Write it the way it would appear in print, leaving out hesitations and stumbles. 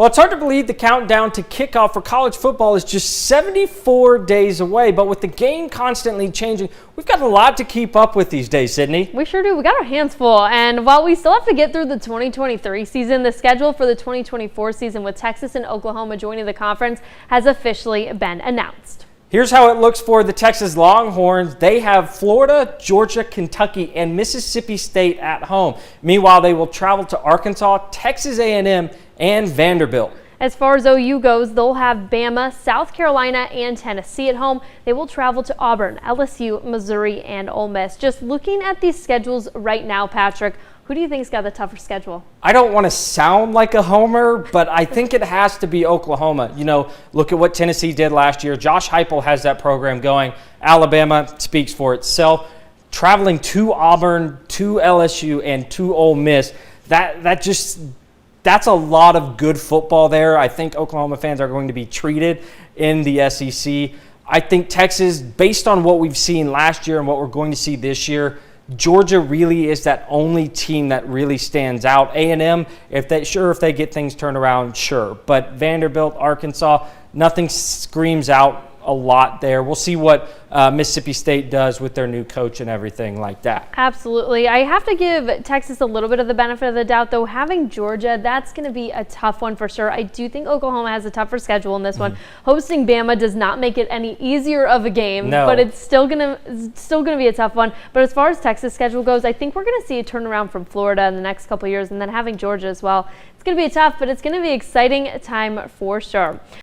Well, it's hard to believe the countdown to kickoff for college football is just 74 days away, but with the game constantly changing, we've got a lot to keep up with these days, Sydney. We sure do. We got our hands full, and while we still have to get through the 2023 season, the schedule for the 2024 season with Texas and Oklahoma joining the conference has officially been announced. Here's how it looks for the Texas Longhorns. They have Florida, Georgia, Kentucky, and Mississippi State at home. Meanwhile, they will travel to Arkansas, Texas A&M, and Vanderbilt. As far as OU goes, they'll have Bama, South Carolina, and Tennessee at home. They will travel to Auburn, LSU, Missouri, and Ole Miss. Just looking at these schedules right now, Patrick, who do you think's got the tougher schedule? I don't want to sound like a homer, but I think it has to be Oklahoma. You know, look at what Tennessee did last year. Josh Heupel has that program going. Alabama speaks for itself. Traveling to Auburn, to LSU, and to Ole Miss, that's a lot of good football there. I think Oklahoma fans are going to be treated in the SEC. I think Texas, based on what we've seen last year and what we're going to see this year, Georgia really is that only team that really stands out. A&M, if they get things turned around, sure. But Vanderbilt, Arkansas, nothing screams out a lot there. We'll see what Mississippi State does with their new coach and everything like that. Absolutely. I have to give Texas a little bit of the benefit of the doubt, though. Having Georgia, that's going to be a tough one for sure. I do think Oklahoma has a tougher schedule in this one. Hosting Bama does not make it any easier of a game, but it's still gonna be a tough one. But as far as Texas' schedule goes, I think we're going to see a turnaround from Florida in the next couple of years, and then having Georgia as well. It's going to be tough, but it's going to be an exciting time for sure.